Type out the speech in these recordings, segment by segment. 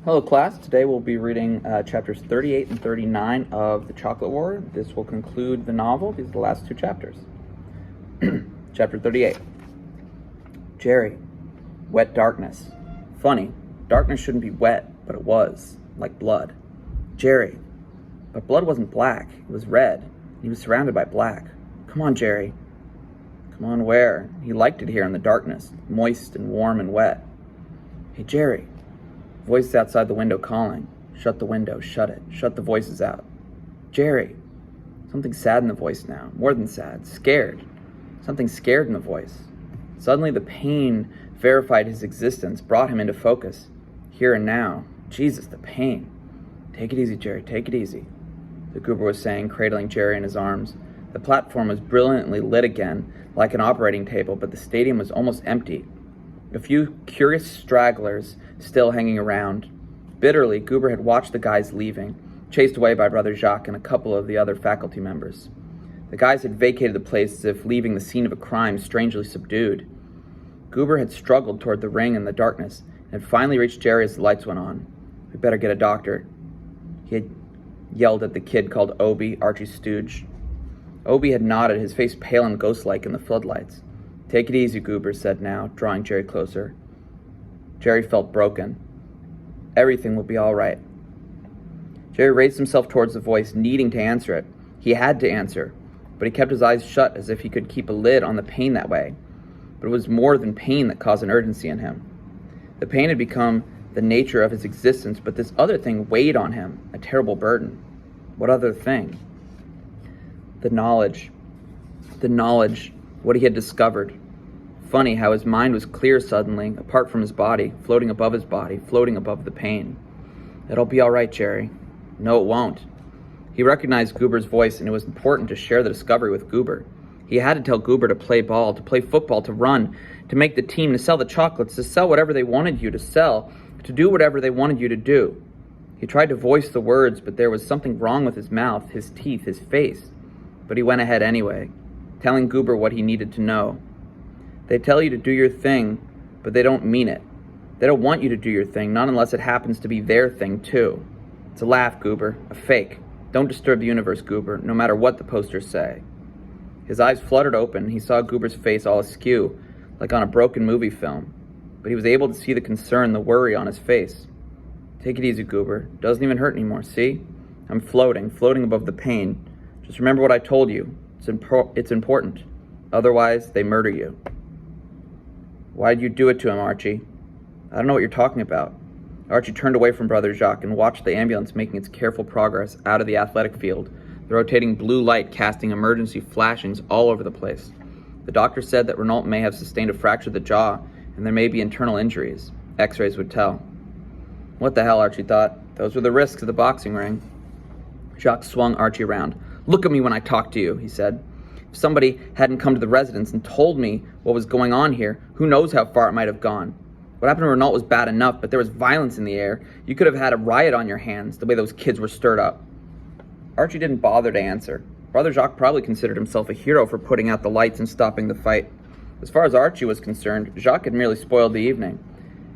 Hello class, today we'll be reading chapters 38 and 39 of The Chocolate War. This will conclude the novel. These are the last two chapters. Chapter 38. Jerry, wet darkness. Funny, darkness shouldn't be wet, but it was, like blood. Jerry, but blood wasn't black, it was red. He was surrounded by black. Come on, Jerry. Come on where? He liked it here in the darkness, moist and warm and wet. Hey, Jerry. Voices outside the window calling. Shut the window, shut it, shut the voices out. Jerry. Something sad in the voice now, more than sad, scared. Something scared in the voice. Suddenly the pain verified his existence, brought him into focus. Here and now. Jesus, the pain. Take it easy, Jerry, take it easy, the Goober was saying, cradling Jerry in his arms. The platform was brilliantly lit again, like an operating table, but the stadium was almost empty. A few curious stragglers still hanging around. Bitterly, Goober had watched the guys leaving, chased away by Brother Jacques and a couple of the other faculty members. The guys had vacated the place as if leaving the scene of a crime strangely subdued. Goober had struggled toward the ring in the darkness and had finally reached Jerry as the lights went on. "We better get a doctor." He had yelled at the kid called Obi, Archie's stooge. Obi had nodded, his face pale and ghost-like in the floodlights. "Take it easy," Goober said now, drawing Jerry closer. Jerry felt broken. Everything will be all right. Jerry raised himself towards the voice, needing to answer it. He had to answer, but he kept his eyes shut as if he could keep a lid on the pain that way. But it was more than pain that caused an urgency in him. The pain had become the nature of his existence, but this other thing weighed on him, a terrible burden. What other thing? The knowledge, what he had discovered. Funny how his mind was clear suddenly, apart from his body, floating above the pain. "It'll be all right, Jerry." "No, it won't." He recognized Goober's voice, and it was important to share the discovery with Goober. He had to tell Goober to play ball, to play football, to run, to make the team, to sell the chocolates, to sell whatever they wanted you to sell, to do whatever they wanted you to do. He tried to voice the words, but there was something wrong with his mouth, his teeth, his face. But he went ahead anyway, telling Goober what he needed to know. They tell you to do your thing, but they don't mean it. They don't want you to do your thing, not unless it happens to be their thing, too. It's a laugh, Goober, a fake. Don't disturb the universe, Goober, no matter what the posters say. His eyes fluttered open. He saw Goober's face all askew, like on a broken movie film. But he was able to see the concern, the worry on his face. "Take it easy, Goober. Doesn't even hurt anymore, see? I'm floating above the pain. Just remember what I told you. It's important. Otherwise, they murder you." "Why'd you do it to him, Archie?" "I don't know what you're talking about." Archie turned away from Brother Jacques and watched the ambulance making its careful progress out of the athletic field, the rotating blue light casting emergency flashings all over the place. The doctor said that Renault may have sustained a fracture of the jaw, and there may be internal injuries. X-rays would tell. What the hell, Archie thought. Those were the risks of the boxing ring. Jacques swung Archie around. "Look at me when I talk to you," he said. "If somebody hadn't come to the residence and told me what was going on here, who knows how far it might have gone. What happened to Renault was bad enough, but there was violence in the air. You could have had a riot on your hands, the way those kids were stirred up." Archie didn't bother to answer. Brother Jacques probably considered himself a hero for putting out the lights and stopping the fight. As far as Archie was concerned, Jacques had merely spoiled the evening.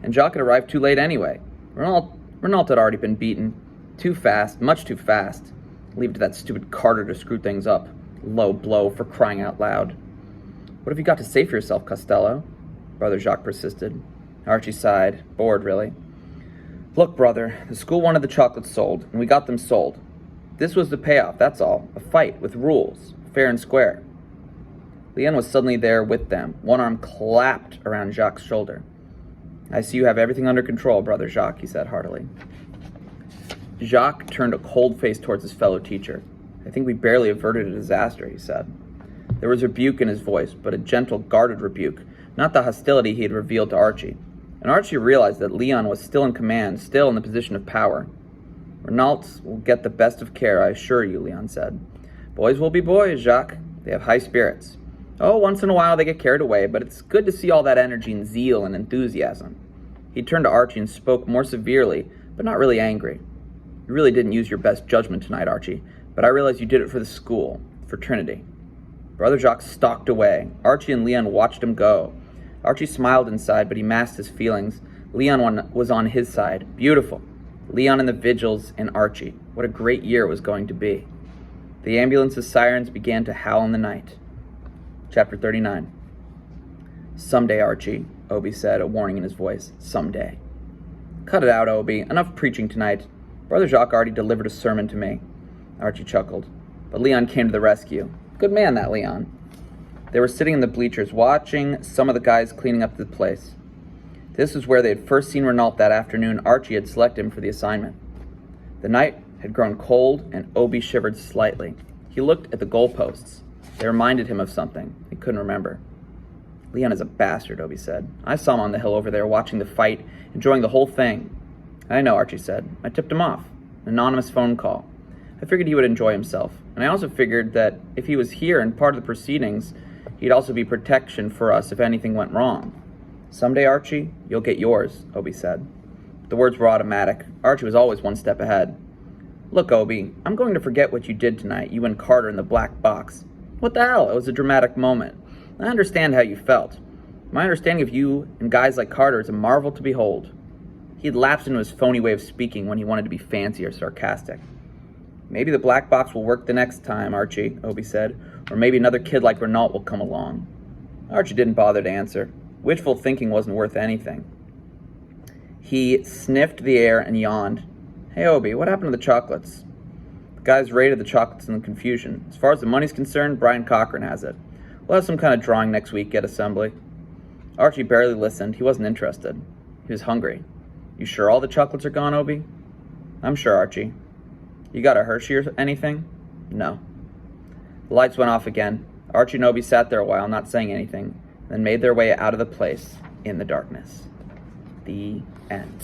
And Jacques had arrived too late anyway. Renault had already been beaten. Too fast, much too fast. Leave it to that stupid Carter to screw things up. Low blow, for crying out loud. "What have you got to say for yourself, Costello?" Brother Jacques persisted. Archie sighed, bored really. "Look, brother, the school wanted the chocolates sold, and we got them sold. This was the payoff, that's all. A fight, with rules, fair and square." Leon was suddenly there with them. One arm clapped around Jacques' shoulder. "I see you have everything under control, Brother Jacques," he said heartily. Jacques turned a cold face towards his fellow teacher. "I think we barely averted a disaster," he said. There was rebuke in his voice, but a gentle, guarded rebuke, not the hostility he had revealed to Archie. And Archie realized that Leon was still in command, still in the position of power. "Renault will get the best of care, I assure you," Leon said. "Boys will be boys, Jacques. They have high spirits. Oh, once in a while they get carried away, but it's good to see all that energy and zeal and enthusiasm." He turned to Archie and spoke more severely, but not really angry. "You really didn't use your best judgment tonight, Archie, but I realize you did it for the school, for Trinity." Brother Jacques stalked away. Archie and Leon watched him go. Archie smiled inside, but he masked his feelings. Leon was on his side. Beautiful. Leon and the Vigils and Archie. What a great year it was going to be. The ambulance's sirens began to howl in the night. Chapter 39. Someday, Archie, Obi said, a warning in his voice. Someday. Cut it out, Obi. Enough preaching tonight. Brother Jacques already delivered a sermon to me. Archie chuckled. But Leon came to the rescue. Good man, that Leon. They were sitting in the bleachers, watching some of the guys cleaning up the place. This was where they had first seen Renault that afternoon Archie had selected him for the assignment. The night had grown cold, and Obi shivered slightly. He looked at the goalposts. They reminded him of something. He couldn't remember. Leon is a bastard, Obi said. I saw him on the hill over there, watching the fight, enjoying the whole thing. I know, Archie said. I tipped him off. An anonymous phone call. I figured he would enjoy himself. And I also figured that if he was here and part of the proceedings, he'd also be protection for us if anything went wrong. Someday, Archie, you'll get yours, Obi said. The words were automatic. Archie was always one step ahead. Look, Obi, I'm going to forget what you did tonight, you and Carter in the black box. What the hell? It was a dramatic moment. I understand how you felt. My understanding of you and guys like Carter is a marvel to behold. He had lapsed into his phony way of speaking when he wanted to be fancy or sarcastic. Maybe the black box will work the next time, Archie, Obi said, or maybe another kid like Renault will come along. Archie didn't bother to answer. Wishful thinking wasn't worth anything. He sniffed the air and yawned. Hey, Obi, what happened to the chocolates? The guys raided the chocolates in the confusion. As far as the money's concerned, Brian Cochran has it. We'll have some kind of drawing next week at assembly. Archie barely listened. He wasn't interested. He was hungry. You sure all the chocolates are gone, Obi? I'm sure, Archie. You got a Hershey or anything? No. The lights went off again. Archie and Obi sat there a while, not saying anything, then made their way out of the place in the darkness. The end.